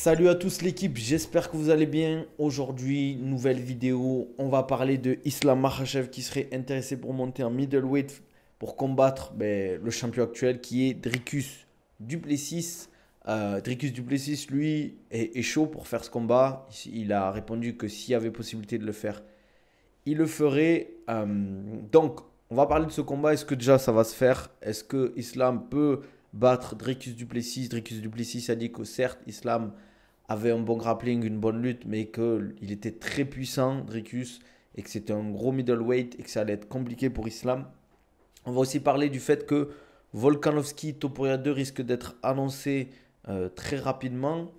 Salut à tous l'équipe, j'espère que vous allez bien. Aujourd'hui, nouvelle vidéo, on va parler de Islam Makhachev qui serait intéressé pour monter en middleweight pour combattre le champion actuel qui est Dricus du Plessis. Dricus du Plessis, lui, est chaud pour faire ce combat. Il a répondu que s'il y avait possibilité de le faire, il le ferait. Donc, on va parler de ce combat. Est-ce que déjà ça va se faire? Est-ce que Islam peut battre Dricus du Plessis? Dricus du Plessis a dit que certes, Islam avait un bon grappling, une bonne lutte, mais qu'il était très puissant, Dricus, et que c'était un gros middleweight et que ça allait être compliqué pour Islam. On va aussi parler du fait que Volkanovski Topuria 2 risque d'être annoncé très rapidement.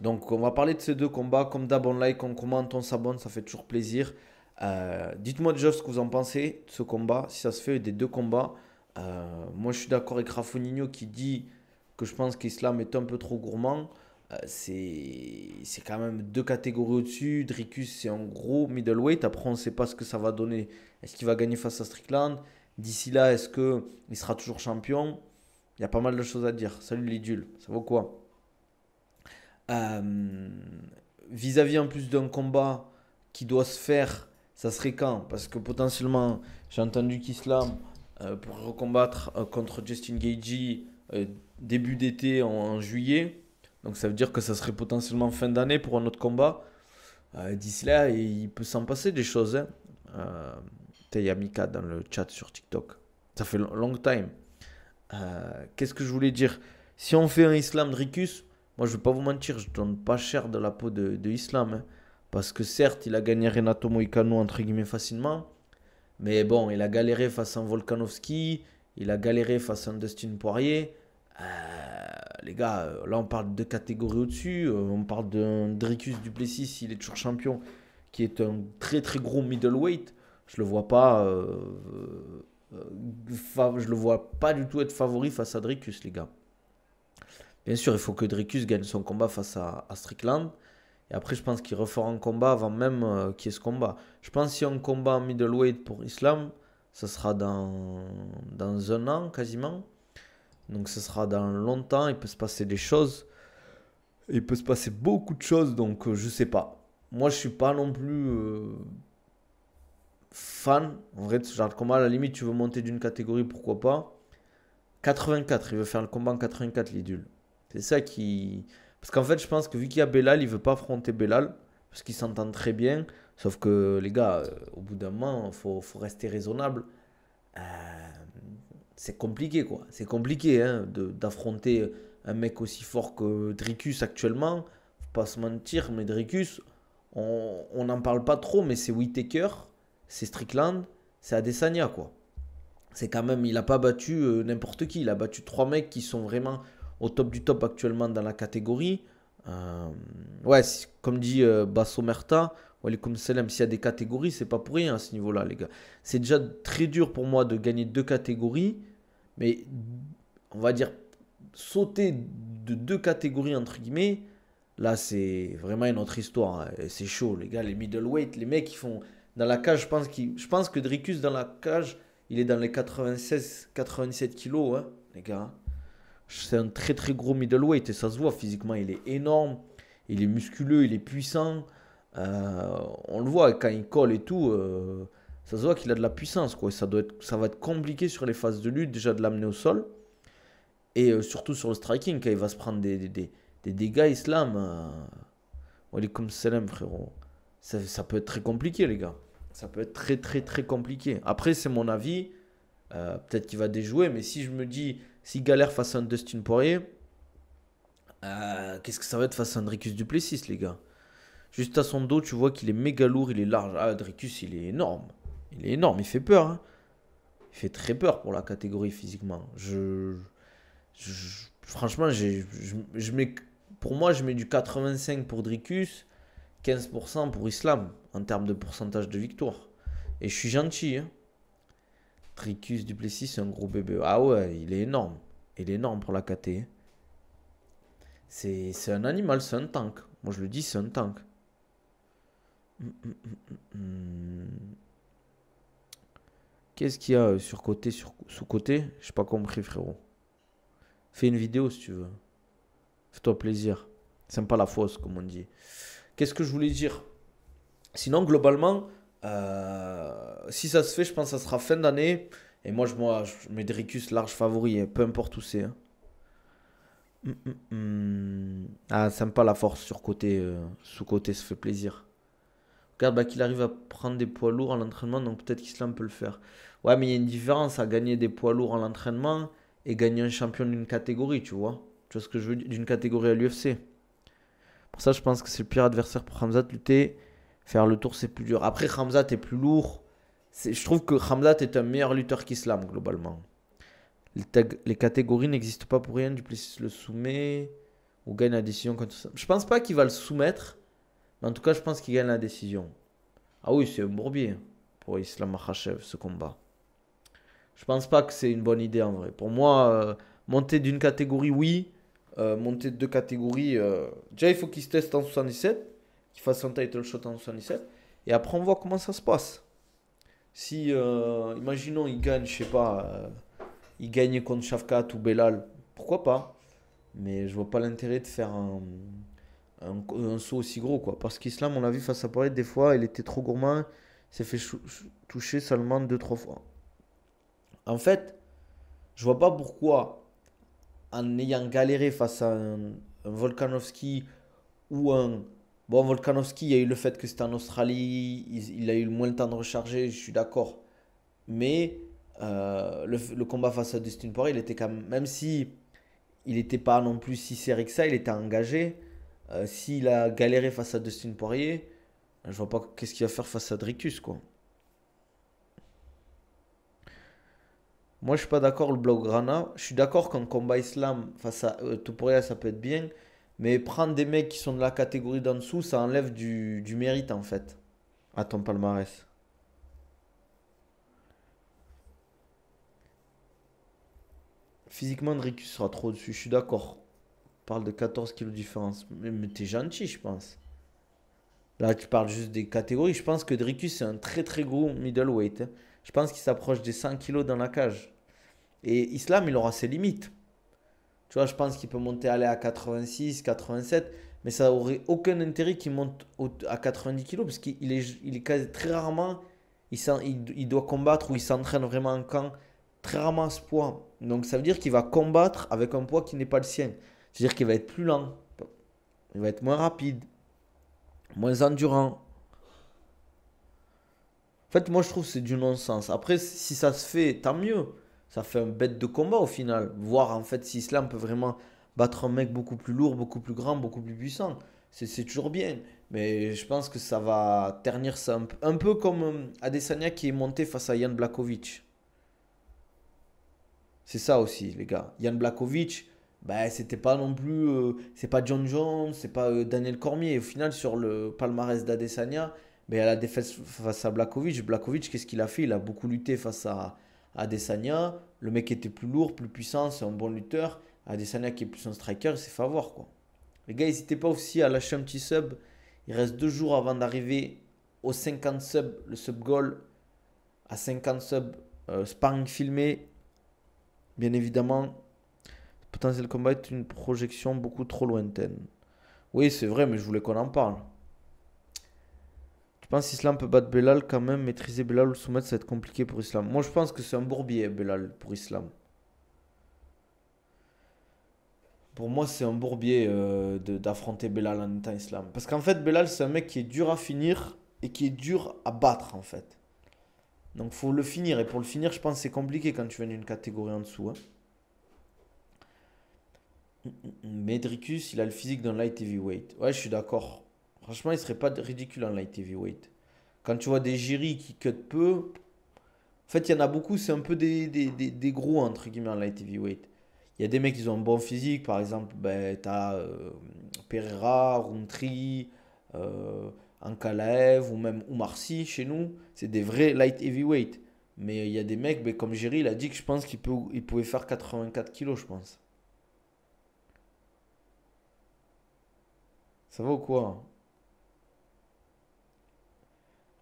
Donc on va parler de ces deux combats. Comme d'hab, on like, on commente, on s'abonne, ça fait toujours plaisir. Dites-moi déjà ce que vous en pensez de ce combat, si ça se fait des deux combats. Moi je suis d'accord avec Rafonino qui dit que je pense qu'Islam est un peu trop gourmand. C'est quand même deux catégories au-dessus. Dricus, c'est un gros middleweight. Après, on ne sait pas ce que ça va donner. Est-ce qu'il va gagner face à Strickland? D'ici là, est-ce qu'il sera toujours champion? Il y a pas mal de choses à dire. Salut Lidul, ça vaut quoi? Euh, Vis-à-vis en plus d'un combat qui doit se faire, ça serait quand? Parce que potentiellement, j'ai entendu qu'Islam pourrait recombattre contre Justin Gaethje euh, début d'été en juillet. Donc ça veut dire que ça serait potentiellement fin d'année pour un autre combat. D'ici là, il peut s'en passer des choses, hein. Euh, Il y a Mika dans le chat sur TikTok. Ça fait long time. Qu'est-ce que je voulais dire? Si on fait un Islam Dricus, moi je ne vais pas vous mentir, je donne pas cher de la peau de Islam, hein. Parce que certes, il a gagné Renato Moicano entre guillemets facilement. Mais bon, il a galéré face à un Volkanovski, il a galéré face à un Dustin Poirier. Les gars, là on parle de catégories au-dessus. On parle d'un Dricus du Plessis, il est toujours champion, qui est un très très gros middleweight. Je le vois pas, je le vois pas du tout être favori face à Dricus, les gars. Bien sûr, il faut que Dricus gagne son combat face à Strickland. Et après, je pense qu'il refera un combat avant même qu'il y ait ce combat. Je pense qu'il y a un combat en middleweight pour Islam, ça sera dans un an quasiment. Donc ce sera dans longtemps, il peut se passer des choses. Il peut se passer beaucoup de choses, donc je sais pas. Moi, je suis pas non plus fan. En vrai, de ce genre de combat, à la limite, tu veux monter d'une catégorie, pourquoi pas. 84, il veut faire le combat en 84, l'idule. C'est ça qui. Parce qu'en fait, je pense que vu qu'il y a Belal, il veut pas affronter Belal. Parce qu'ils s'entendent très bien. Sauf que, les gars, au bout d'un moment, faut rester raisonnable. Euh, c'est compliqué, quoi. C'est compliqué hein, d'affronter un mec aussi fort que Dricus actuellement. Faut pas se mentir, mais Dricus, on n'en parle pas trop, mais c'est Whittaker, c'est Strickland, c'est Adesanya, quoi. C'est quand même, il n'a pas battu n'importe qui. Il a battu trois mecs qui sont vraiment au top du top actuellement dans la catégorie. Euh, ouais, comme dit Basso Merta, Walikoum Salam, s'il y a des catégories, c'est pas pour rien à ce niveau-là, les gars. C'est déjà très dur pour moi de gagner deux catégories, mais on va dire sauter de deux catégories entre guillemets. Là, c'est vraiment une autre histoire, hein. C'est chaud, les gars. Les middleweight, les mecs qui font dans la cage, je pense que Dricus dans la cage, il est dans les 96-97 kilos, hein, les gars. C'est un très très gros middleweight et ça se voit physiquement. Il est énorme, il est musculeux, il est puissant. On le voit quand il colle et tout. Ça se voit qu'il a de la puissance, quoi. Ça va être compliqué sur les phases de lutte, déjà de l'amener au sol. Et surtout sur le striking, quand il va se prendre des dégâts Islam. Walaikum salam, frérot. Ça peut être très compliqué, les gars. Ça peut être très très très compliqué. Après, c'est mon avis. Peut-être qu'il va déjouer, mais si je me dis, s'il galère face à un Dustin Poirier, qu'est-ce que ça va être face à un Dricus Duplessis, les gars? Juste à son dos, tu vois qu'il est méga lourd, il est large. Ah, Dricus, il est énorme. Il est énorme, il fait peur, hein. Il fait très peur pour la catégorie physiquement. Franchement, pour moi, je mets du 85 pour Dricus, 15% pour Islam en termes de pourcentage de victoire. Et je suis gentil, hein. Dricus Duplessis, c'est un gros bébé. Ah ouais, il est énorme. Il est énorme pour la KT. C'est un animal, c'est un tank. Moi, je le dis, c'est un tank. Qu'est-ce qu'il y a sur côté, sous-côté? J'ai pas compris, frérot. Fais une vidéo si tu veux. Fais-toi plaisir. Sympa la fosse, comme on dit. Qu'est-ce que je voulais dire? Sinon, globalement, si ça se fait, je pense que ça sera fin d'année. Et je mets Dricus large favori, peu importe où c'est, hein. Ah, sympa la force sur côté, sous-côté, ça fait plaisir. Regarde, bah, qu'il arrive à prendre des poids lourds à l'entraînement, donc peut-être qu'Islam peut le faire. Ouais, mais il y a une différence à gagner des poids lourds à l'entraînement et gagner un champion d'une catégorie, tu vois. Tu vois ce que je veux dire? D'une catégorie à l'UFC. Pour ça, je pense que c'est le pire adversaire pour Khamzat lutter. Faire le tour, c'est plus dur. Après, Khamzat est plus lourd. Je trouve que Khamzat est un meilleur lutteur qu'Islam, globalement. Les catégories n'existent pas pour rien. Duplessis le soumet ou gagne la décision contre ça. Je pense pas qu'il va le soumettre. Mais en tout cas, je pense qu'il gagne la décision. Ah oui, c'est un bourbier pour Islam Makhachev, ce combat. Je pense pas que c'est une bonne idée en vrai. Pour moi, monter d'une catégorie, oui. Monter de deux catégories. Déjà, il faut qu'il se teste en 77. Qu'il fasse son title shot en 77. Et après, on voit comment ça se passe. Si, imaginons, il gagne, je sais pas, il gagne contre Shafkat ou Belal, pourquoi pas? Mais je vois pas l'intérêt de faire un saut aussi gros, quoi. Parce qu'Islam, on l'a vu face à Poirier, des fois, il était trop gourmand. Il s'est fait toucher seulement deux trois fois. En fait, je vois pas pourquoi, en ayant galéré face à un Volkanovski ou un. Bon, Volkanovski, il y a eu le fait que c'était en Australie, il a eu moins le temps de recharger, je suis d'accord. Mais le combat face à Dustin Poirier, il était quand même si il n'était pas non plus si serré que ça, il était engagé. S'il a galéré face à Dustin Poirier, je vois pas qu'est-ce qu'il va faire face à Dricus, quoi. Moi, je suis pas d'accord le Blaugrana. Je suis d'accord qu'un combat islam face à Topuria, ça peut être bien. Mais prendre des mecs qui sont de la catégorie d'en dessous, ça enlève du mérite, en fait, à ton palmarès. Physiquement, Dricus sera trop dessus, je suis d'accord. On parle de 14 kilos de différence. Mais t'es gentil, je pense. Là, tu parles juste des catégories. Je pense que Dricus, c'est un très très gros middleweight, hein. Je pense qu'il s'approche des 100 kilos dans la cage. Et Islam, il aura ses limites. Tu vois, je pense qu'il peut monter aller à 86, 87, mais ça aurait aucun intérêt qu'il monte à 90 kilos parce qu'il est très rarement, il doit combattre ou il s'entraîne vraiment en camp, très rarement à ce poids. Donc ça veut dire qu'il va combattre avec un poids qui n'est pas le sien. C'est-à-dire qu'il va être plus lent, il va être moins rapide, moins endurant. En fait, moi je trouve que c'est du non-sens. Après, si ça se fait, tant mieux. Ça fait un bête de combat au final. Voir en fait si Islam peut vraiment battre un mec beaucoup plus lourd, beaucoup plus grand, beaucoup plus puissant. C'est toujours bien. Mais je pense que ça va ternir ça un peu comme Adesanya qui est monté face à Jan Blachowicz. C'est ça aussi, les gars. Jan Blachowicz, bah, c'était pas non plus. C'est pas John Jones, c'est pas Daniel Cormier. Au final, sur le palmarès d'Adesanya, mais à la défaite face à Blachowicz, Blachowicz, qu'est-ce qu'il a fait? Il a beaucoup lutté face à Adesanya. Le mec était plus lourd, plus puissant, c'est un bon lutteur. Adesanya qui est plus un striker, il s'est fait avoir, quoi. Les gars, n'hésitez pas aussi à lâcher un petit sub. Il reste 2 jours avant d'arriver aux 50 subs, le sub goal. À 50 subs, sparring filmé, bien évidemment. Le potentiel combat est une projection beaucoup trop lointaine. Oui, c'est vrai, mais je voulais qu'on en parle. Je pense qu'Islam peut battre Belal quand même. Maîtriser Belal ou le soumettre, ça va être compliqué pour Islam. Moi, je pense que c'est un bourbier, Belal, pour Islam. Pour moi, c'est un bourbier d'affronter Belal en étant Islam. Parce qu'en fait, Belal, c'est un mec qui est dur à finir et qui est dur à battre, en fait. Donc, faut le finir. Et pour le finir, je pense que c'est compliqué quand tu viens d'une catégorie en dessous, hein. Medricus, il a le physique d'un light heavyweight. Ouais, je suis d'accord. Franchement, il serait pas ridicule en light heavyweight. Quand tu vois des Jiri qui cut peu, en fait, il y en a beaucoup, c'est un peu des gros, entre guillemets, en light heavyweight. Il y a des mecs qui ont un bon physique, par exemple, ben, tu as Pereira, Rountree, Ankalaev ou même Oumarcy chez nous. C'est des vrais light heavyweight. Mais il y a des mecs, ben, comme Jerry, il a dit que je pense il pouvait faire 84 kilos, je pense. Ça va ou quoi?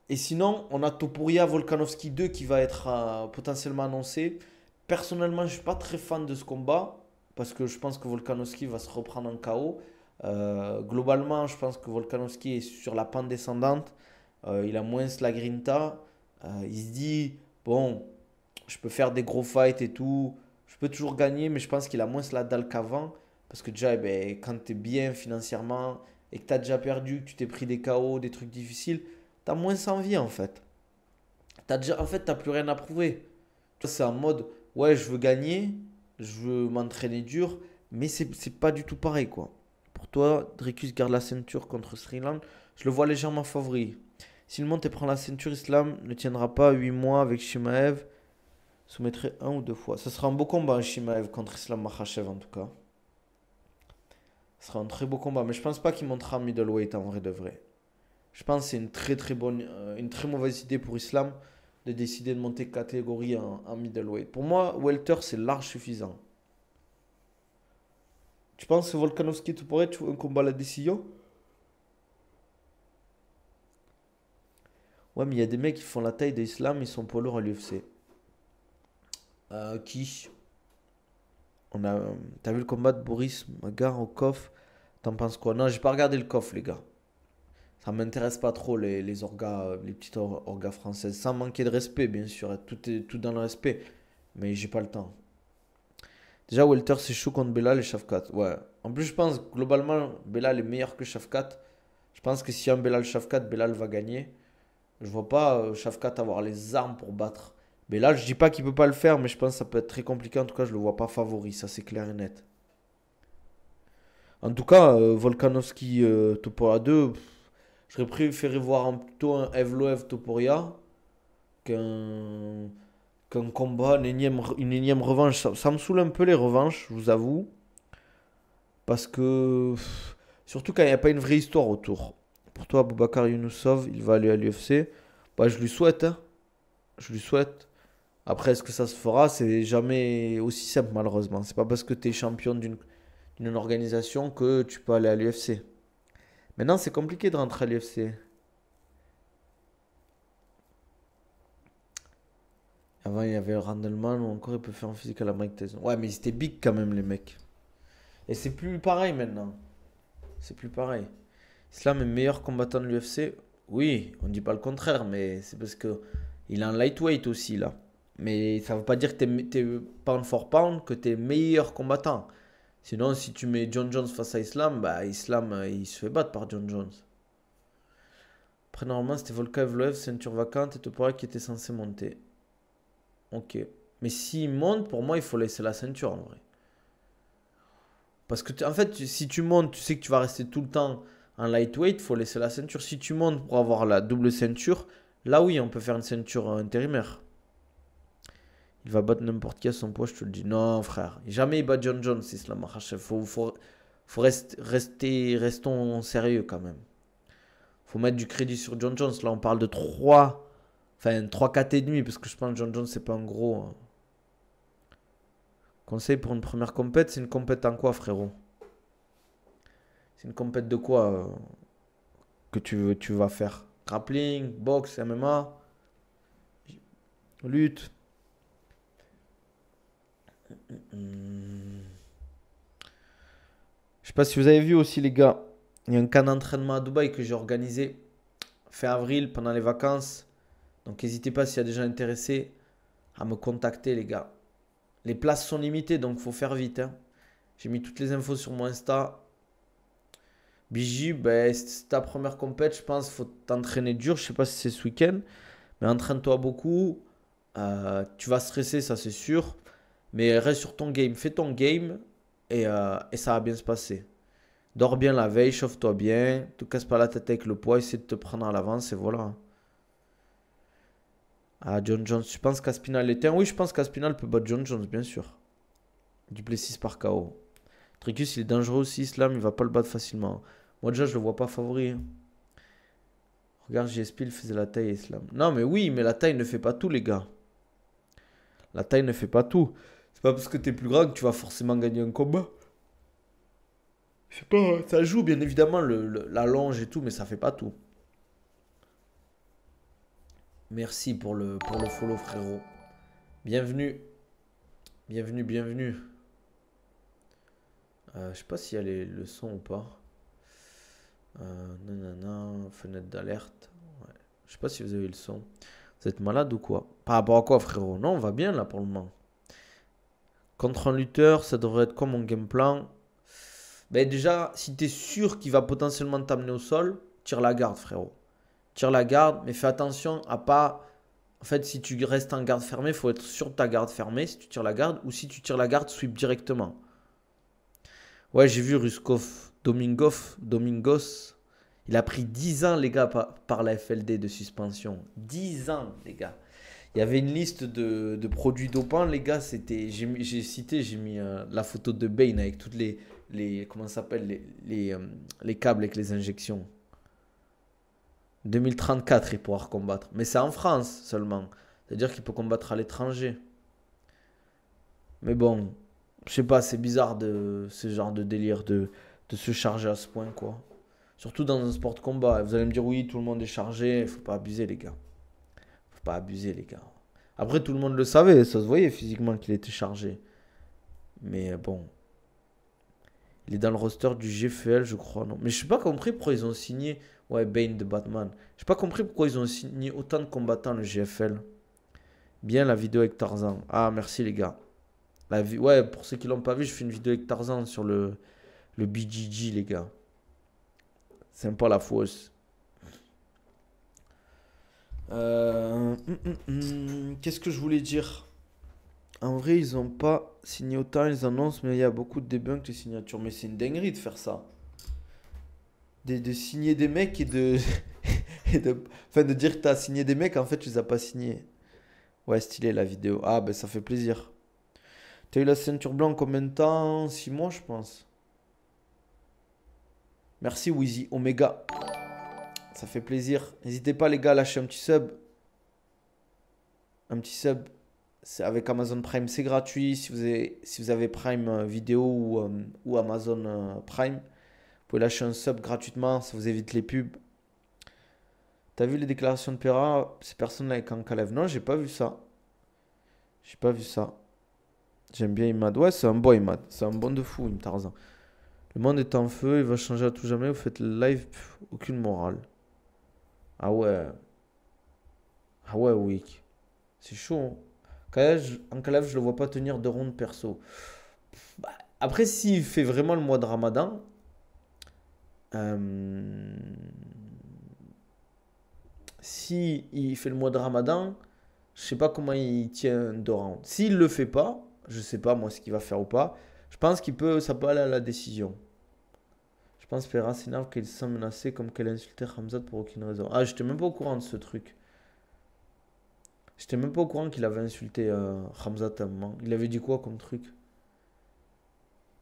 Et sinon, on a Topuria Volkanovski 2 qui va être potentiellement annoncé. Personnellement, je ne suis pas très fan de ce combat parce que je pense que Volkanovski va se reprendre en KO. Globalement, je pense que Volkanovski est sur la pente descendante. Il a moins la grinta. Il se dit, bon, je peux faire des gros fights et tout. Je peux toujours gagner, mais je pense qu'il a moins la dalle qu'avant. Parce que déjà, eh ben, quand tu es bien financièrement et que tu as déjà perdu, que tu t'es pris des KO, des trucs difficiles, tu as moins envie en fait. En fait, tu plus rien à prouver. Toi, c'est en mode, ouais, je veux gagner, je veux m'entraîner dur, mais c'est pas du tout pareil quoi. Pour toi, Dricus garde la ceinture contre Sri Lanka, je le vois légèrement favori. S'il monte et prend la ceinture, Islam ne tiendra pas 8 mois avec Shimaev, soumettrait un ou deux fois. Ce sera un beau combat, Shimaev contre Islam Makhachev en tout cas. Ce sera un très beau combat, mais je pense pas qu'il montera en middleweight en vrai de vrai. Je pense que c'est une très bonne, une très mauvaise idée pour Islam de décider de monter catégorie en middleweight. Pour moi, welter c'est large suffisant. Tu penses que Volkanovski te pourrait tu un combat à la décision? Ouais, mais il y a des mecs qui font la taille d'Islam, ils sont poids lourds à l'UFC. Qui T'as vu le combat de Boris Magar au KOF? T'en penses quoi? Non, j'ai pas regardé le KOF, les gars. Ça m'intéresse pas trop les orgas, les petites orgas françaises. Sans manquer de respect, bien sûr. Tout est tout dans le respect. Mais j'ai pas le temps. Déjà, Welter, c'est chaud contre Belal et Shafkat. Ouais. En plus, je pense, globalement, Belal est meilleur que Shafkat. Je pense que si y a un Belal Shafkat, Belal va gagner. Je vois pas Shafkat avoir les armes pour battre Belal. Je dis pas qu'il peut pas le faire, mais je pense que ça peut être très compliqué. En tout cas, je le vois pas favori. Ça, c'est clair et net. En tout cas, Volkanovski Topuria 2, j'aurais préféré voir plutôt un Evloev Topuria qu'un combat, une énième revanche. Ça me saoule un peu les revanches, je vous avoue. Parce que. Surtout quand il n'y a pas une vraie histoire autour. Pour toi, Boubacar Younoussov, il va aller à l'UFC. Bah, je lui souhaite, hein. Je lui souhaite. Après, est-ce que ça se fera? C'est jamais aussi simple, malheureusement. C'est pas parce que tu es champion d'une organisation que tu peux aller à l'UFC. Maintenant, c'est compliqué de rentrer à l'UFC. Avant, il y avait Randleman ou encore il peut faire un physique à la Mike Tyson. Ouais, mais ils étaient big quand même, les mecs. Et c'est plus pareil maintenant. C'est plus pareil. Islam est meilleur combattant de l'UFC. Oui, on ne dit pas le contraire, mais c'est parce que il a un lightweight aussi là. Mais ça ne veut pas dire que t'es pound for pound que t'es meilleur combattant. Sinon, si tu mets John Jones face à Islam, bah Islam il se fait battre par John Jones. Après, normalement, c'était Volka Evloev, ceinture vacante et Topuria qui était censé monter. Ok. Mais s'il monte, pour moi, il faut laisser la ceinture en vrai. Parce que, en fait, si tu montes, tu sais que tu vas rester tout le temps en lightweight, il faut laisser la ceinture. Si tu montes pour avoir la double ceinture, là oui, on peut faire une ceinture intérimaire. Il va battre n'importe qui à son poids, je te le dis. Non, frère. Jamais il bat John Jones, Islam Makhachev. Faut restons sérieux quand même. Faut mettre du crédit sur John Jones. Là, on parle de 3, enfin 3 4 et demi, parce que je pense que John Jones, c'est pas un gros. Conseil pour une première compète, c'est une compète en quoi, frérot? C'est une compète de quoi que tu vas faire? Grappling, boxe, MMA, lutte. Je sais pas si vous avez vu aussi, les gars. Il y a un camp d'entraînement à Dubaï que j'ai organisé fin avril pendant les vacances. Donc n'hésitez pas s'il y a des gens intéressés à me contacter, les gars. Les places sont limitées, donc faut faire vite, hein. J'ai mis toutes les infos sur mon Insta. BJ, ben, c'est ta première compète, je pense. Faut t'entraîner dur. Je sais pas si c'est ce week-end, mais entraîne-toi beaucoup. Tu vas stresser, ça c'est sûr. Mais reste sur ton game. Fais ton game et ça va bien se passer. Dors bien la veille, chauffe-toi bien. Ne te casse pas la tête avec le poids. Essaie de te prendre à l'avance et voilà. Ah, John Jones, tu penses qu'Aspinal est un? Oui, je pense qu'Aspinal peut battre John Jones, bien sûr. Duplessis par KO. Tricus, il est dangereux aussi. Islam, il va pas le battre facilement. Moi, déjà, je le vois pas favori, hein. Regarde, GSP, il faisait la taille Islam. Non, mais oui, mais la taille ne fait pas tout, les gars. La taille ne fait pas tout. C'est pas parce que t'es plus grand que tu vas forcément gagner un combat. Je sais pas, ça joue bien évidemment la longe et tout, mais ça fait pas tout. Merci pour le follow, frérot. Bienvenue. Bienvenue, bienvenue. Je sais pas s'il y a le son ou pas. Nanana, fenêtre d'alerte. Ouais. Je sais pas si vous avez le son. Vous êtes malade ou quoi? Par rapport à quoi, frérot? Non, on va bien là pour le moment. Contre un lutteur, ça devrait être comme mon game plan. Ben déjà, si t'es sûr qu'il va potentiellement t'amener au sol, tire la garde, frérot. Tire la garde, mais fais attention à pas. En fait, si tu restes en garde fermée, il faut être sûr de ta garde fermée si tu tires la garde. Ou si tu tires la garde, sweep directement. Ouais, j'ai vu Ruskov, Domingos. Il a pris 10 ans, les gars, par la FLD de suspension. 10 ans, les gars. Il y avait une liste de produits dopants, les gars. C'était, j'ai mis la photo de Bane avec toutes comment ça s'appelle, les câbles avec les injections. 2034, il pourra combattre. Mais c'est en France seulement. C'est-à-dire qu'il peut combattre à l'étranger. Mais bon, je sais pas, c'est bizarre de ce genre de délire de se charger à ce point, quoi. Surtout dans un sport de combat. Vous allez me dire, oui, tout le monde est chargé. Il faut pas abuser, les gars. Faut pas abuser, les gars. Après, tout le monde le savait. Ça se voyait physiquement qu'il était chargé. Mais bon. Il est dans le roster du GFL, je crois, non. Mais je n'ai pas compris pourquoi ils ont signé. Ouais, Bane de Batman. Je n'ai pas compris pourquoi ils ont signé autant de combattants, le GFL. Bien la vidéo avec Tarzan. Ah, merci les gars. Ouais, pour ceux qui l'ont pas vu, je fais une vidéo avec Tarzan sur le BGG, les gars. Sympa la fausse. Qu'est-ce que je voulais dire? En vrai, ils ont pas signé autant, ils annoncent, mais il y a beaucoup de debunks de signatures. Mais c'est une dinguerie de faire ça. De signer des mecs et de, enfin, de dire que t'as signé des mecs, en fait, tu les as pas signés. Ouais, stylé la vidéo. Ah, ben ça fait plaisir. T'as eu la ceinture blanche combien de temps? 6 mois, je pense. Merci, Wheezy Omega. Ça fait plaisir. N'hésitez pas, les gars, à lâcher un petit sub. Un petit sub. C'est avec Amazon Prime, c'est gratuit. Si vous avez Prime Vidéo ou Amazon Prime, vous pouvez lâcher un sub gratuitement. Ça vous évite les pubs. T'as vu les déclarations de Pera? Ces personnes-là avec Ankalev? Non, j'ai pas vu ça. J'ai pas vu ça. J'aime bien Imad. Ouais, c'est un bon Imad. C'est un bon de fou, Tarzan. Le monde est en feu, il va changer à tout jamais. Vous faites le live, aucune morale. Ah ouais. Ah ouais, Week. C'est chaud. Ankalev, je le vois pas tenir de ronde perso. Bah, après, s'il fait vraiment le mois de Ramadan, euh, si il fait le mois de Ramadan, je sais pas comment il tient deux rounds. S'il le fait pas, je sais pas moi ce qu'il va faire ou pas. Je pense ça peut aller à la décision. Je pense Ferra s'énerve qu'il se sent menacé comme qu'elle a insulté Hamzat pour aucune raison. Ah, j'étais même pas au courant de ce truc. J'étais même pas au courant qu'il avait insulté Hamzat à un moment. Il avait dit quoi comme truc?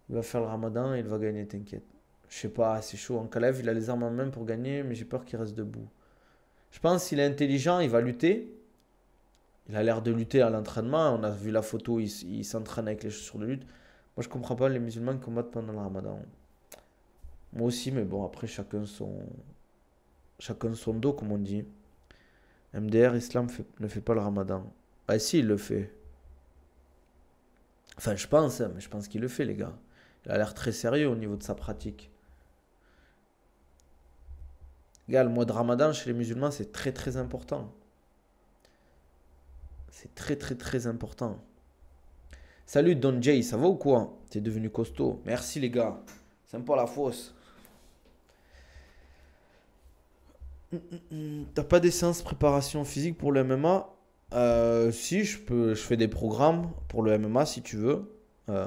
Il va faire le Ramadan et il va gagner, t'inquiète. Je sais pas, c'est chaud. En Kalev, il a les armes en main pour gagner, mais j'ai peur qu'il reste debout. Je pense qu'il est intelligent, il va lutter. Il a l'air de lutter à l'entraînement. On a vu la photo, il s'entraîne avec les chaussures de lutte. Moi, je comprends pas les musulmans qui combattent pendant le Ramadan. Moi aussi, mais bon, après, chacun son dos, comme on dit. MDR, Islam ne fait pas le Ramadan. Ah si, il le fait. Enfin, je pense, hein, mais je pense qu'il le fait, les gars. Il a l'air très sérieux au niveau de sa pratique. Gars, le mois de Ramadan chez les musulmans, c'est très très important. C'est très très très important. Salut Don Jay, ça va ou quoi? T'es devenu costaud. Merci les gars. Sympa la fausse. T'as pas des séances de préparation physique pour le MMA? Si, je fais des programmes pour le MMA si tu veux. Euh,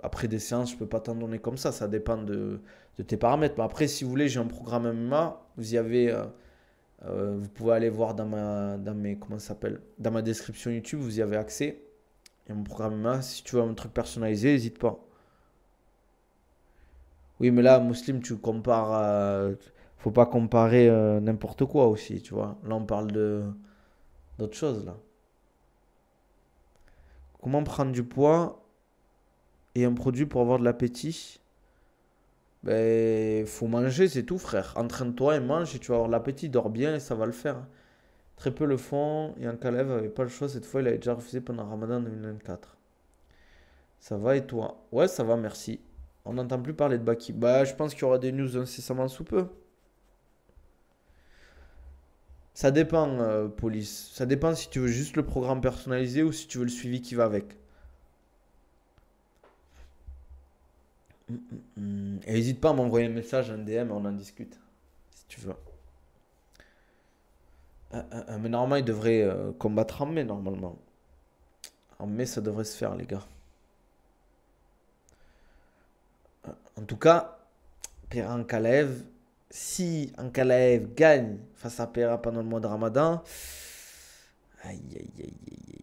Après des séances, je peux pas t'en donner comme ça dépend de tes paramètres. Mais après, si vous voulez, j'ai un programme MMA. Vous pouvez aller voir comment ça s'appelle? Dans ma description YouTube, vous y avez accès. Il y a mon programme MMA. Si tu veux un truc personnalisé, n'hésite pas. Oui, mais là, Muslim, tu compares. Faut pas comparer n'importe quoi aussi, tu vois. Là, on parle d'autre chose, là. Comment prendre du poids et un produit pour avoir de l'appétit? Ben, faut manger, c'est tout, frère. Entraîne-toi et mange et tu vas avoir de l'appétit. Dors bien et ça va le faire. Très peu le font et Ankalev avait pas le choix. Cette fois, il a déjà refusé pendant Ramadan 2024. Ça va et toi? Ouais, ça va, merci. On n'entend plus parler de Baki. Bah, je pense qu'il y aura des news incessamment sous peu. Ça dépend, police. Ça dépend si tu veux juste le programme personnalisé ou si tu veux le suivi qui va avec. Et n'hésite pas à m'envoyer un message, un DM, et on en discute. Si tu veux. Mais normalement, il devrait combattre en mai, normalement. En mai, ça devrait se faire, les gars. En tout cas, Pereira Ankalaev, si Ankalaev gagne face à Pereira pendant le mois de Ramadan, aïe aïe aïe aïe,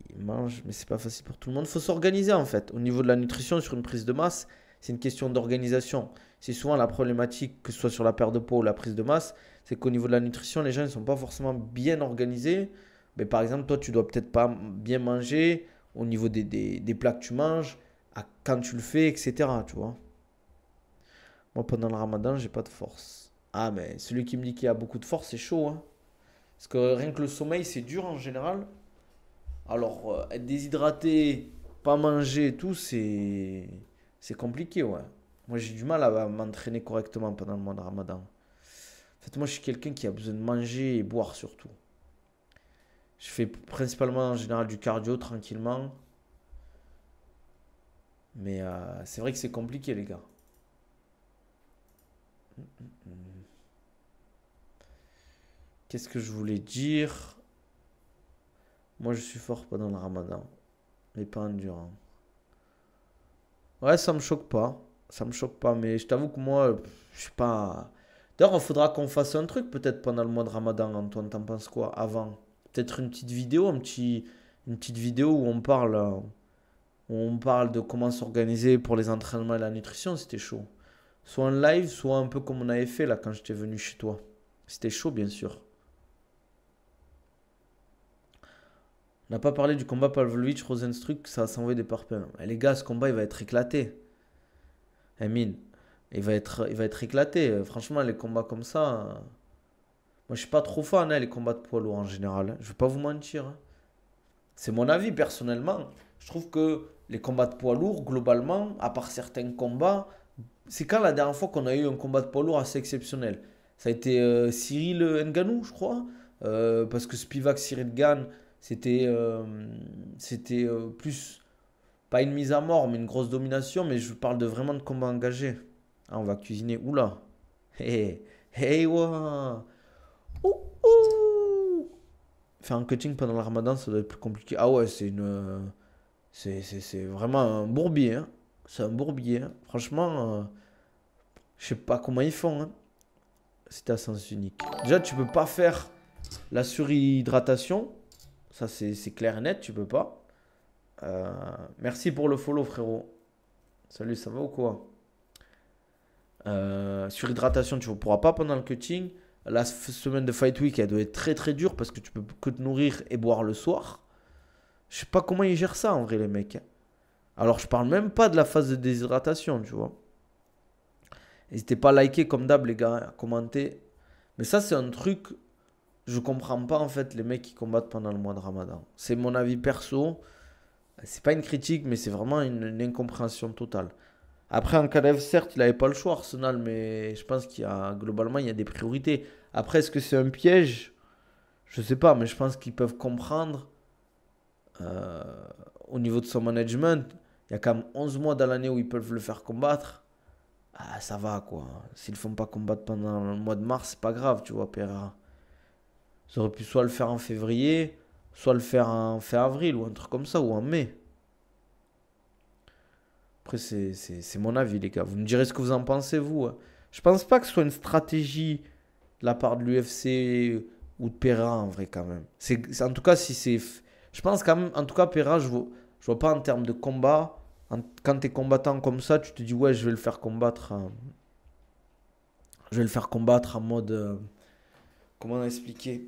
aïe, mange, mais c'est pas facile pour tout le monde. Il faut s'organiser en fait. Au niveau de la nutrition, sur une prise de masse, c'est une question d'organisation. C'est souvent la problématique, que ce soit sur la perte de poids ou la prise de masse, c'est qu'au niveau de la nutrition, les gens ne sont pas forcément bien organisés. Mais par exemple, toi, tu dois peut-être pas bien manger au niveau des plats que tu manges, quand tu le fais, etc. Tu vois. Moi, pendant le ramadan, j'ai pas de force. Ah, mais celui qui me dit qu'il y a beaucoup de force, c'est chaud, hein. Parce que rien que le sommeil, c'est dur en général. Alors, être déshydraté, pas manger et tout, c'est compliqué, ouais. Moi, j'ai du mal à m'entraîner correctement pendant le mois de ramadan. En fait, moi, je suis quelqu'un qui a besoin de manger et boire surtout. Je fais principalement en général du cardio tranquillement. Mais c'est vrai que c'est compliqué, les gars. Qu'est-ce que je voulais dire? Moi, je suis fort pendant le ramadan, mais pas endurant. Ouais, ça me choque pas. Ça me choque pas, mais je t'avoue que moi, je suis pas. D'ailleurs, il faudra qu'on fasse un truc peut-être pendant le mois de ramadan, Antoine. T'en penses quoi avant? Peut-être une petite vidéo, une petite vidéo où on parle de comment s'organiser pour les entraînements et la nutrition, c'était chaud. Soit en live, soit un peu comme on avait fait là quand j'étais venu chez toi. C'était chaud, bien sûr. On n'a pas parlé du combat Pavlovich Rosenstruck, ça a s'envoyer des parpaings. Eh, les gars, ce combat il va être éclaté. Emine, il va être éclaté. Franchement, les combats comme ça, moi je suis pas trop fan, hein, les combats de poids lourds en général, hein. Je vais pas vous mentir, hein. C'est mon avis personnellement. Je trouve que les combats de poids lourds, globalement, à part certains combats, c'est quand la dernière fois qu'on a eu un combat de poids lourd assez exceptionnel? Ça a été Cyril Ngannou, je crois. Parce que Spivak Cyril Gann, c'était plus, pas une mise à mort, mais une grosse domination. Mais je parle de vraiment de combats engagés. Ah, on va cuisiner. Oula. Hey, hey, ouah. Ouh, ouh. Faire un cutting pendant le ramadan, ça doit être plus compliqué. Ah ouais, c'est vraiment un bourbier, hein. C'est un bourbier, hein. Franchement, je sais pas comment ils font, hein. C'est à sens unique. Déjà, tu peux pas faire la surhydratation. Ça, c'est clair et net, tu peux pas. Euh, Merci pour le follow, frérot. Salut, ça va ou quoi? Surhydratation, tu ne pourras pas pendant le cutting. La semaine de Fight Week, elle doit être très très dure parce que tu peux que te nourrir et boire le soir. Je sais pas comment ils gèrent ça en vrai, les mecs, hein. Alors, je parle même pas de la phase de déshydratation, tu vois. N'hésitez pas à liker comme d'hab, les gars, à commenter. Mais ça, c'est un truc, je comprends pas en fait les mecs qui combattent pendant le mois de Ramadan. C'est mon avis perso. C'est pas une critique, mais c'est vraiment une incompréhension totale. Après, en Kalev, certes, il n'avait pas le choix, Arsenal, mais je pense qu'il y a, globalement, il y a des priorités. Après, est-ce que c'est un piège? Je sais pas, mais je pense qu'ils peuvent comprendre euh, au niveau de son management. Il y a quand même 11 mois dans l'année où ils peuvent le faire combattre. Ah, ça va, quoi. S'ils ne font pas combattre pendant le mois de mars, c'est pas grave, tu vois, Pereira. Ils auraient pu soit le faire en février, soit le faire en fin avril, ou un truc comme ça, ou en mai. Après, c'est mon avis, les gars. Vous me direz ce que vous en pensez, vous, hein. Je pense pas que ce soit une stratégie de la part de l'UFC ou de Pereira, en vrai, quand même. En tout cas, si c'est. Je pense quand même, en tout cas, Pereira, je vois pas en termes de combat. Quand t'es combattant comme ça, tu te dis, ouais, je vais le faire combattre. Je vais le faire combattre en mode. Comment expliquer?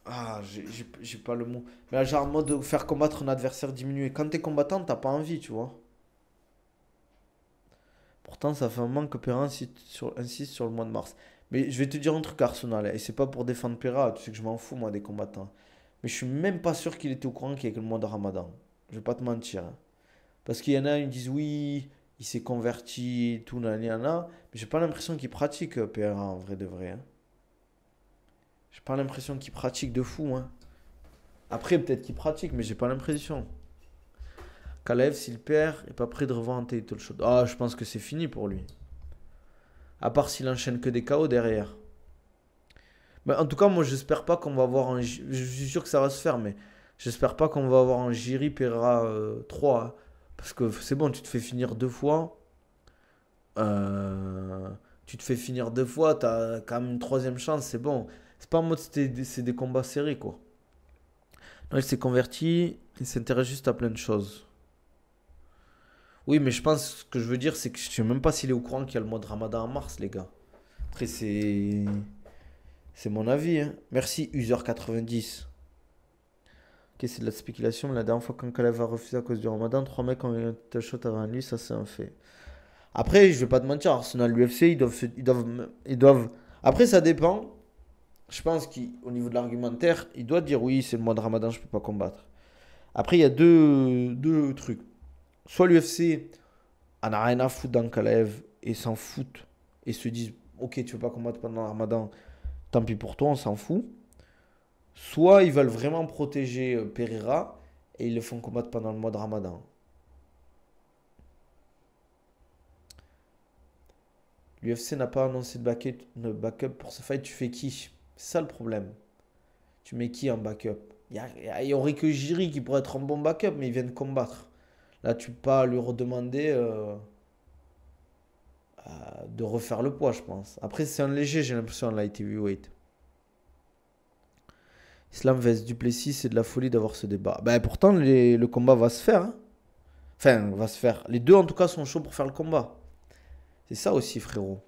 Ah, j'ai pas le mot. Mais là, genre en mode faire combattre un adversaire diminué. Quand t'es combattant, t'as pas envie, tu vois. Pourtant, ça fait un moment que Pereira insiste sur le mois de mars. Mais je vais te dire un truc, Arsenal, et c'est pas pour défendre Pereira, tu sais que je m'en fous, moi, des combattants. Mais je suis même pas sûr qu'il était au courant qu'il y avait que le mois de Ramadan. Je vais pas te mentir, hein. Parce qu'il y en a, ils disent oui, il s'est converti, tout, nanana. Mais j'ai pas l'impression qu'il pratique Pereira, en vrai de vrai, hein. J'ai pas l'impression qu'il pratique de fou, hein. Après, peut-être qu'il pratique, mais j'ai pas l'impression. Kalev, s'il perd, est pas prêt de revoir un title shot. Ah, je pense que c'est fini pour lui. À part s'il enchaîne que des KO derrière. Mais en tout cas, moi, j'espère pas qu'on va avoir un. Je suis sûr que ça va se faire, mais j'espère pas qu'on va avoir un Jiri Pereira 3, hein. Parce que c'est bon, tu te fais finir deux fois. Tu te fais finir deux fois, t'as quand même une troisième chance, c'est bon. C'est pas en mode c'est des combats serrés, quoi. Non, il s'est converti, il s'intéresse juste à plein de choses. Oui, mais je pense, ce que je veux dire, c'est que je sais même pas s'il est au courant qu'il y a le mois de Ramadan en mars, les gars. Après, c'est mon avis, hein. Merci, User90. Ok, c'est de la spéculation, mais la dernière fois quand Kalev a refusé à cause du Ramadan, trois mecs ont eu un title shot avant lui, ça c'est un fait. Après, je vais pas te mentir, Arsenal, l'UFC, ils doivent. Après, ça dépend. Je pense qu'au niveau de l'argumentaire, il doit dire oui, c'est le mois de Ramadan, je peux pas combattre. Après, il y a deux trucs. Soit l'UFC en a rien à foutre dans Kalev et s'en foutent et se disent ok, tu veux pas combattre pendant le Ramadan, tant pis pour toi, on s'en fout. Soit ils veulent vraiment protéger Pereira et ils le font combattre pendant le mois de Ramadan. L'UFC n'a pas annoncé de backup pour ce fight. Tu fais qui? C'est ça le problème. Tu mets qui en backup? Il y aurait que Jiri qui pourrait être un bon backup, mais il vient de combattre. Là, tu peux pas lui redemander de refaire le poids, je pense. Après, c'est un léger, j'ai l'impression, en light heavyweight. Islam vs Duplessis, c'est de la folie d'avoir ce débat. Ben, pourtant, le combat va se faire, hein. Enfin, va se faire. Les deux, en tout cas, sont chauds pour faire le combat. C'est ça aussi, frérot.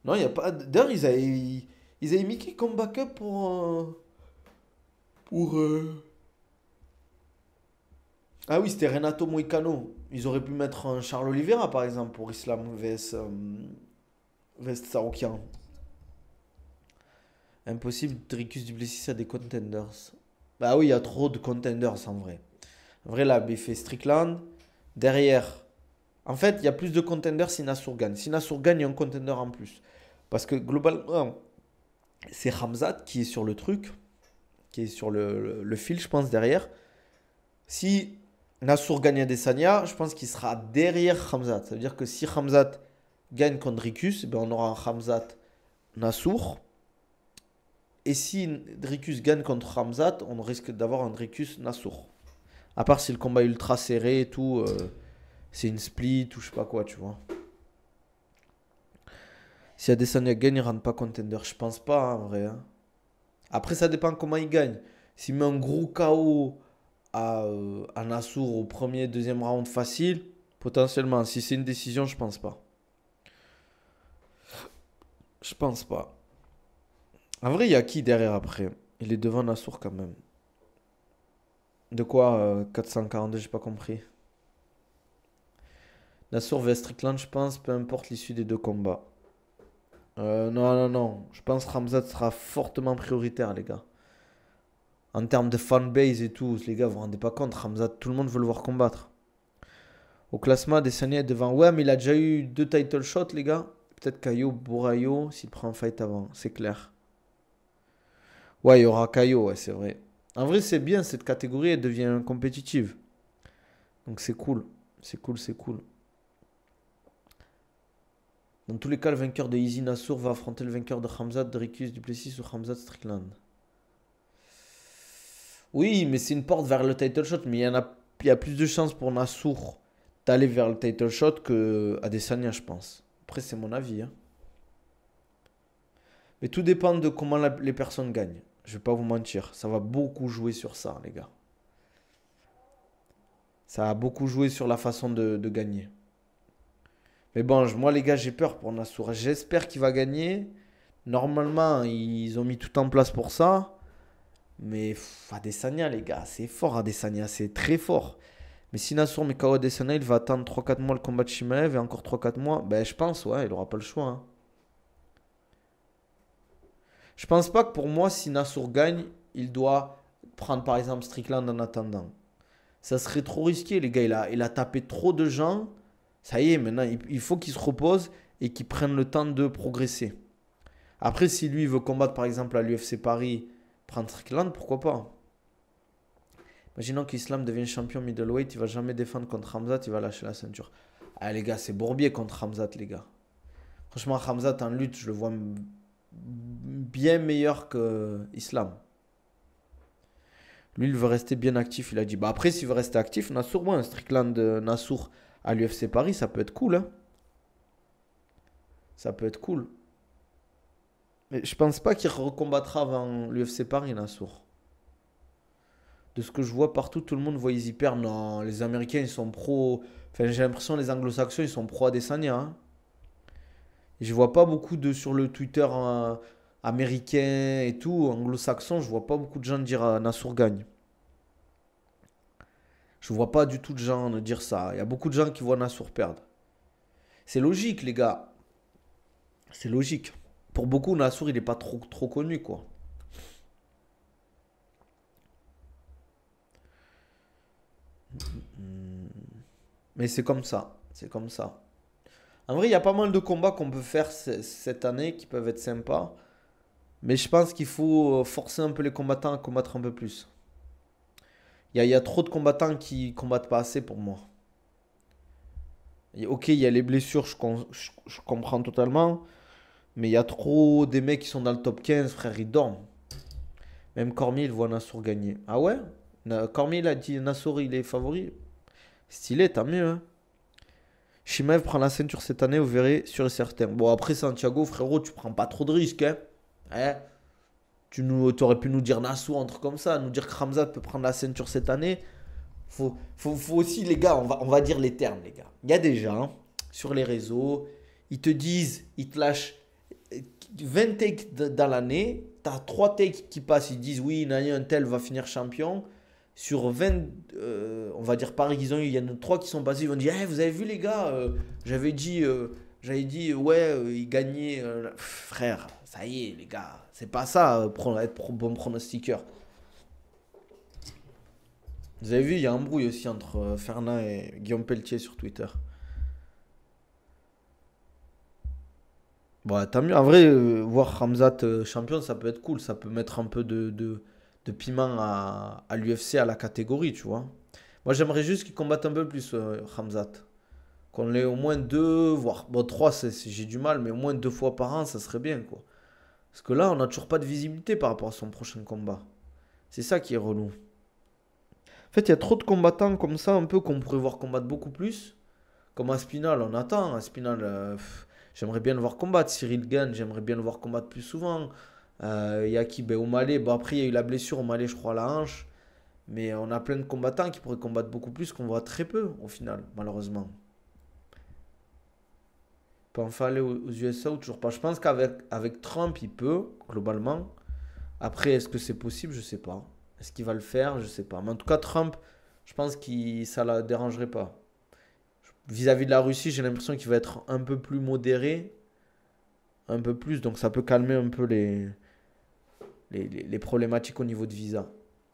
Non, il n'y a pas. D'ailleurs, ils avaient mis qui comme backup pour. Ah oui, c'était Renato Moicano. Ils auraient pu mettre un Charles Oliveira, par exemple, pour Islam vs Saroukian. Impossible, Dricus Duplessis a des contenders. Bah oui, il y a trop de contenders en vrai. En vrai, là, il fait Strickland. Derrière, en fait, il y a plus de contenders si Nassour gagne. Si Nassour gagne, il y a un contender en plus. Parce que globalement, c'est Khamzat qui est sur le truc, qui est sur le fil, je pense, derrière. Si Nassour gagne Adesanya, je pense qu'il sera derrière Khamzat. Ça veut dire que si Khamzat gagne contre Dricus, ben on aura un Khamzat Nassour. Et si Dricus gagne contre Khamzat, on risque d'avoir un Dricus Nassour. À part si le combat est ultra serré et tout, c'est une split ou je sais pas quoi, tu vois. Si Adesanya gagne, il rentre pas contender. Je pense pas, hein, en vrai, hein. Après, ça dépend comment il gagne. S'il met un gros KO à Nassour au premier, deuxième round facile, potentiellement. Si c'est une décision, je pense pas. Je pense pas. En vrai, il y a qui derrière après? Il est devant Nassour quand même. De quoi 442, j'ai pas compris. Nassour vs Strickland, je pense, peu importe l'issue des deux combats. Non, non, non. Je pense que Khamzat sera fortement prioritaire, les gars. En termes de fanbase et tout, les gars, vous vous rendez pas compte, Khamzat, tout le monde veut le voir combattre. Au classement, Adesanya est devant. Ouais, mais il a déjà eu 2 title shots, les gars. Peut-être Caio Bourayo s'il prend un fight avant, c'est clair. Ouais, il y aura Caio, ouais, c'est vrai. En vrai, c'est bien, cette catégorie, elle devient compétitive. Donc c'est cool. C'est cool, c'est cool. Dans tous les cas, le vainqueur de Easy Nassour va affronter le vainqueur de Khamzat, Dricus Duplessis ou Khamzat Strickland. Oui, mais c'est une porte vers le title shot, mais il y a plus de chances pour Nassour d'aller vers le title shot que Adesanya, je pense. Après, c'est mon avis, hein. Mais tout dépend de comment les personnes gagnent. Je vais pas vous mentir, ça va beaucoup jouer sur ça, les gars. Ça a beaucoup joué sur la façon de gagner. Mais bon, moi, les gars, j'ai peur pour Nassour. J'espère qu'il va gagner. Normalement, ils ont mis tout en place pour ça. Mais Adesanya, les gars, c'est fort, Adesanya, c'est très fort. Mais si Nassour met KO Adesanya, il va attendre 3-4 mois le combat de Chimaev et encore 3-4 mois. Ben, je pense, ouais, il aura pas le choix, hein. Je pense pas que pour moi, si Nassour gagne, il doit prendre par exemple Strickland en attendant. Ça serait trop risqué, les gars. Il a tapé trop de gens. Ça y est, maintenant, il faut qu'il se repose et qu'il prenne le temps de progresser. Après, si lui veut combattre par exemple à l'UFC Paris, prendre Strickland, pourquoi pas? Imaginons qu'Islam devient champion middleweight, il va jamais défendre contre Khamzat, il va lâcher la ceinture. Ah les gars, c'est Bourbier contre Khamzat, les gars. Franchement, Khamzat en lutte, je le vois bien meilleur que Islam. Lui, il veut rester bien actif, il a dit. Bah après, s'il veut rester actif, Nassour, ouais, un Strickland Nassour à l'UFC Paris, ça peut être cool, hein. Ça peut être cool. Mais je pense pas qu'il recombattra avant l'UFC Paris, Nassour. De ce que je vois partout, tout le monde voit Easy perdre. Non, les Américains, ils sont pro. Enfin, j'ai l'impression que les Anglo-Saxons, ils sont pro Adesanya, hein. Et je vois pas beaucoup de sur le Twitter américain et tout, anglo-saxon, je vois pas beaucoup de gens dire Nassour gagne. Je vois pas du tout de gens dire ça. Il y a beaucoup de gens qui voient Nassour perdre. C'est logique, les gars. C'est logique. Pour beaucoup, Nassour, il est pas trop connu, quoi. Mais c'est comme ça. C'est comme ça. En vrai, il y a pas mal de combats qu'on peut faire cette année qui peuvent être sympas. Mais je pense qu'il faut forcer un peu les combattants à combattre un peu plus. Il y a trop de combattants qui combattent pas assez pour moi. Ok, il y a les blessures, je comprends totalement. Mais il y a trop des mecs qui sont dans le top 15, frère, ils dorment. Même Cormier, il voit Nassour gagner. Ah ouais? Cormier, il a dit Nassour, il est favori. Stylé, tant mieux, hein. Shimaev prend la ceinture cette année, vous verrez, sûr et certain. Bon, après, Santiago, frérot, tu prends pas trop de risques, hein. Hein. T'aurais pu nous dire Nassour, un truc comme ça, nous dire que Khamzat peut prendre la ceinture cette année. Faut aussi, les gars, on va dire les termes, les gars. Il y a des gens sur les réseaux, ils te disent, ils te lâchent 20 takes dans l'année. T'as 3 takes qui passent, ils disent oui, Nani, un tel va finir champion. Sur 20, on va dire pareil qu'ils ont eu, il y en a 3 qui sont passés, ils vont dire hey, vous avez vu les gars, j'avais dit ouais, il gagnait. Frère, ça y est, les gars, c'est pas ça, être bon pronostiqueur. Vous avez vu, il y a un brouille aussi entre Fernand et Guillaume Pelletier sur Twitter. Bon, tant mieux. En vrai, voir Ramzat champion, ça peut être cool. Ça peut mettre un peu de piment à l'UFC, à la catégorie, tu vois. Moi, j'aimerais juste qu'il combatte un peu plus, Ramzat. Qu'on l'ait au moins deux, voire bon, trois, j'ai du mal, mais au moins 2 fois par an, ça serait bien, quoi. Parce que là, on n'a toujours pas de visibilité par rapport à son prochain combat. C'est ça qui est relou. En fait, il y a trop de combattants comme ça, un peu, qu'on pourrait voir combattre beaucoup plus. Comme Aspinal, on attend. Aspinal, j'aimerais bien le voir combattre. Cyril Gane, j'aimerais bien le voir combattre plus souvent. Il y a qui? Ben, O'Malley. Bon, après, il y a eu la blessure, O'Malley, je crois, à la hanche. Mais on a plein de combattants qui pourraient combattre beaucoup plus, qu'on voit très peu, au final, malheureusement. Peut enfin aller aux USA ou toujours pas. Je pense qu'avec Trump, il peut, globalement. Après, est-ce que c'est possible? Je sais pas. Est-ce qu'il va le faire? Je sais pas. Mais en tout cas, Trump, je pense que ça ne la dérangerait pas. Vis-à-vis de la Russie, j'ai l'impression qu'il va être un peu plus modéré, un peu plus, donc ça peut calmer un peu les problématiques au niveau de visa.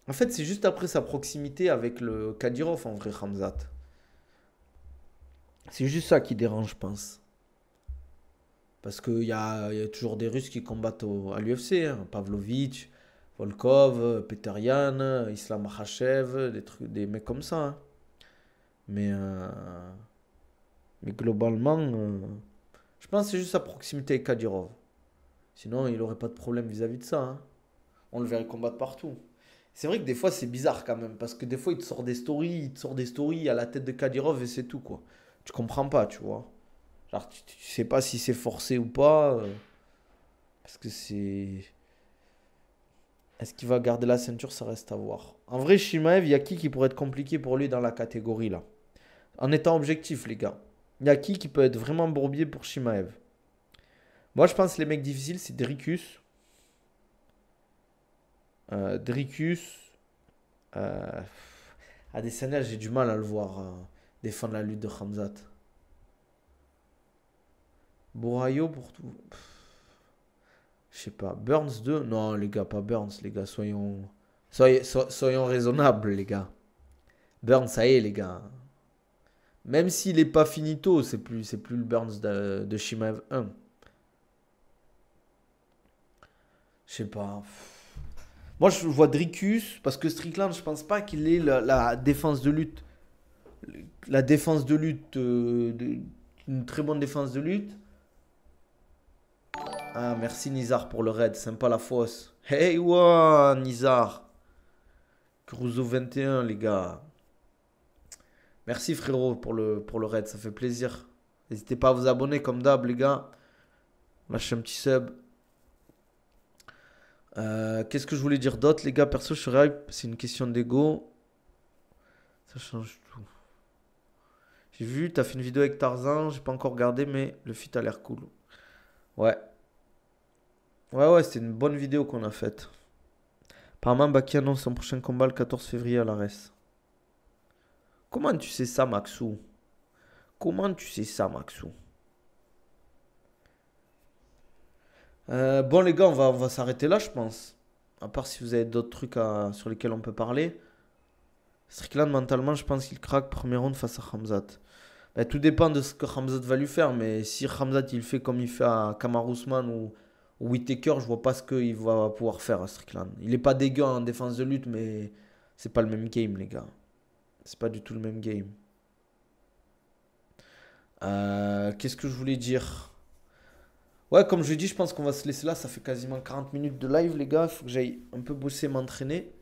En fait, c'est juste après sa proximité avec le Kadyrov, en vrai, Khamzat. C'est juste ça qui dérange, je pense. Parce qu'il y a toujours des Russes qui combattent à l'UFC, hein. Pavlovitch, Volkov, Peter Yan, Islam Makhachev, des mecs comme ça, hein. Mais, euh, mais globalement, je pense que c'est juste sa proximité avec Kadyrov. Sinon, il n'aurait pas de problème vis-à-vis de ça, hein. On le verrait combattre partout. C'est vrai que des fois, c'est bizarre quand même. Parce que des fois, il te sort des stories à la tête de Kadyrov et c'est tout, quoi. Tu comprends pas, tu vois. Genre, tu sais pas si c'est forcé ou pas. Parce que c'est. Est-ce qu'il va garder la ceinture? Ça reste à voir. En vrai, Shimaev, il y a qui pourrait être compliqué pour lui dans la catégorie, là? En étant objectif, les gars. Il y a qui peut être vraiment bourbier pour Shimaev? Moi, je pense que les mecs difficiles, c'est Dricus. Dricus. Euh, Adesanya, j'ai du mal à le voir défendre la lutte de Khamzat. Borayo pour tout. Je sais pas. Burns 2. Non, les gars, pas Burns, les gars. Soyons raisonnables, les gars. Burns, ça y est, les gars. Même s'il est pas finito, c'est plus le Burns de Shimaev 1. Je sais pas. Moi, je vois Dricus, parce que Strickland, je pense pas qu'il ait la défense de lutte. La défense de lutte, une très bonne défense de lutte. Ah, merci Nizar pour le raid, sympa la fosse. Hey, wa, Nizar. Cruzo 21, les gars. Merci frérot pour le raid, ça fait plaisir. N'hésitez pas à vous abonner comme d'hab, les gars. Lâchez un petit sub. Qu'est-ce que je voulais dire d'autre, les gars? Perso, je suis hype, c'est une question d'ego. Ça change tout. J'ai vu, t'as fait une vidéo avec Tarzan, j'ai pas encore regardé, mais le feat a l'air cool. Ouais. Ouais, c'était une bonne vidéo qu'on a faite. Apparemment, Baki annonce son prochain combat le 14 février à l'ARES. Comment tu sais ça, Maxou? Comment tu sais ça, Maxou? Bon, les gars, on va s'arrêter là, je pense. À part si vous avez d'autres trucs sur lesquels on peut parler. Strickland, mentalement, je pense qu'il craque premier round face à Khamzat. Ben, tout dépend de ce que Khamzat va lui faire. Mais si Khamzat il fait comme il fait à Kamaru Usman ou Whittaker, je vois pas ce qu'il va pouvoir faire à Strickland. Il est pas dégueu en défense de lutte, mais c'est pas le même game, les gars. C'est pas du tout le même game. Qu'est-ce que je voulais dire? Ouais, comme je l'ai dit, je pense qu'on va se laisser là. Ça fait quasiment 40 minutes de live, les gars. Il faut que j'aille un peu bosser, m'entraîner.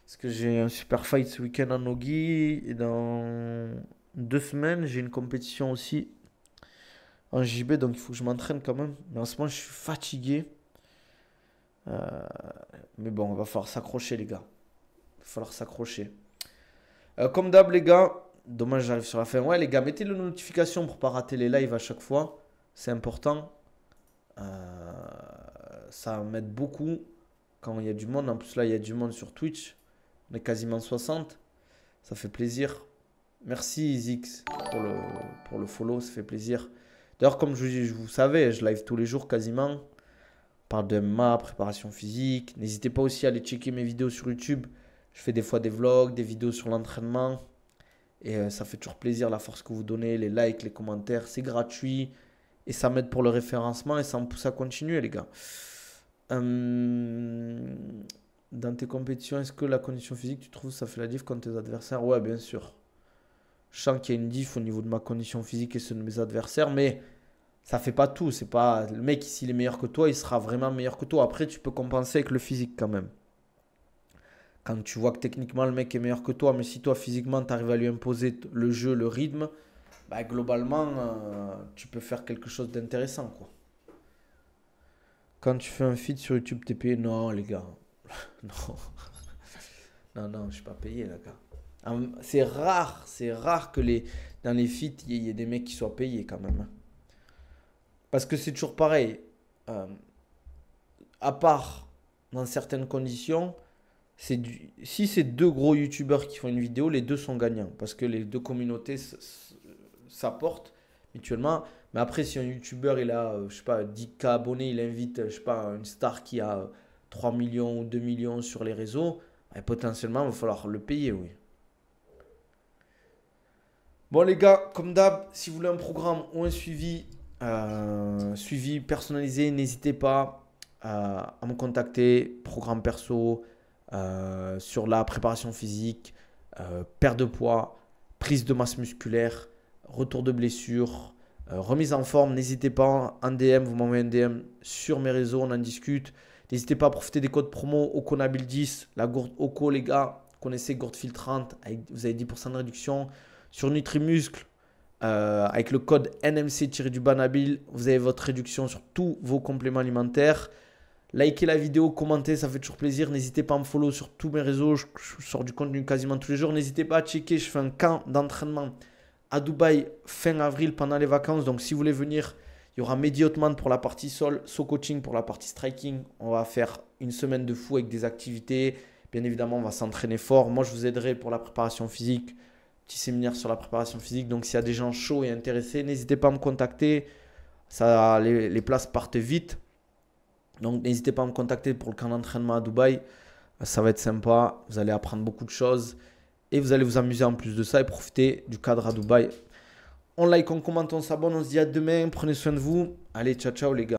Parce que j'ai un super fight ce week-end en Nogi. Et dans 2 semaines, j'ai une compétition aussi en JB. Donc il faut que je m'entraîne quand même. Mais en ce moment, je suis fatigué. Euh, mais bon, il va falloir s'accrocher, les gars. Il va falloir s'accrocher. Comme d'hab, les gars. Dommage, j'arrive sur la fin. Ouais, les gars, mettez les notifications pour pas rater les lives à chaque fois. C'est important. Ça m'aide beaucoup quand il y a du monde. En plus, là, il y a du monde sur Twitch. On est quasiment 60. Ça fait plaisir. Merci Zix pour le follow. Ça fait plaisir. D'ailleurs, comme vous savez, je live tous les jours quasiment. On parle de MMA, préparation physique. N'hésitez pas aussi à aller checker mes vidéos sur YouTube. Je fais des fois des vlogs, des vidéos sur l'entraînement. Et ça fait toujours plaisir la force que vous donnez, les likes, les commentaires. C'est gratuit. Et ça m'aide pour le référencement et ça me pousse à continuer, les gars. Dans tes compétitions, est-ce que la condition physique, tu trouves, ça fait la diff contre tes adversaires? Ouais, bien sûr. Je sens qu'il y a une diff au niveau de ma condition physique et ceux de mes adversaires, mais ça fait pas tout. C'est pas le mec, s'il est meilleur que toi, il sera vraiment meilleur que toi. Après, tu peux compenser avec le physique quand même. Quand tu vois que techniquement, le mec est meilleur que toi, mais si toi, physiquement, tu arrives à lui imposer le jeu, le rythme, bah, globalement, tu peux faire quelque chose d'intéressant, quoi. Quand tu fais un feed sur YouTube, t'es payé? Non, les gars. Non. Non, je suis pas payé, les gars. C'est rare que dans les feats, il y ait des mecs qui soient payés quand même. Parce que c'est toujours pareil. À part dans certaines conditions, si c'est deux gros youtubeurs qui font une vidéo, les deux sont gagnants. Parce que les deux communautés s'apportent mutuellement. Mais après, si un youtubeur il a, je sais pas, 10K abonnés, il invite, je sais pas, une star qui a 3 millions ou 2 millions sur les réseaux, bah, potentiellement, il va falloir le payer, oui. Bon, les gars, comme d'hab, si vous voulez un programme ou un suivi personnalisé, n'hésitez pas à me contacter. Programme perso, sur la préparation physique, perte de poids, prise de masse musculaire, retour de blessure, remise en forme. N'hésitez pas en DM, vous m'envoyez un DM sur mes réseaux, on en discute. N'hésitez pas à profiter des codes promo OCONABIL10, la gourde OCO, les gars. Connaissez GourdeFil 30, vous avez 10% de réduction. Sur Nutrimuscle, avec le code NMC-Nabil, vous avez votre réduction sur tous vos compléments alimentaires. Likez la vidéo, commentez, ça fait toujours plaisir. N'hésitez pas à me follow sur tous mes réseaux. Je sors du contenu quasiment tous les jours. N'hésitez pas à checker. Je fais un camp d'entraînement à Dubaï fin avril pendant les vacances. Donc, si vous voulez venir, il y aura Mehdi Othman pour la partie sol, coaching pour la partie striking. On va faire une semaine de fou avec des activités. Bien évidemment, on va s'entraîner fort. Moi, je vous aiderai pour la préparation physique. Petit séminaire sur la préparation physique. Donc, s'il y a des gens chauds et intéressés, n'hésitez pas à me contacter. Les places partent vite. Donc, n'hésitez pas à me contacter pour le camp d'entraînement à Dubaï. Ça va être sympa. Vous allez apprendre beaucoup de choses. Et vous allez vous amuser en plus de ça et profiter du cadre à Dubaï. On like, on commente, on s'abonne. On se dit à demain. Prenez soin de vous. Allez, ciao, ciao les gars.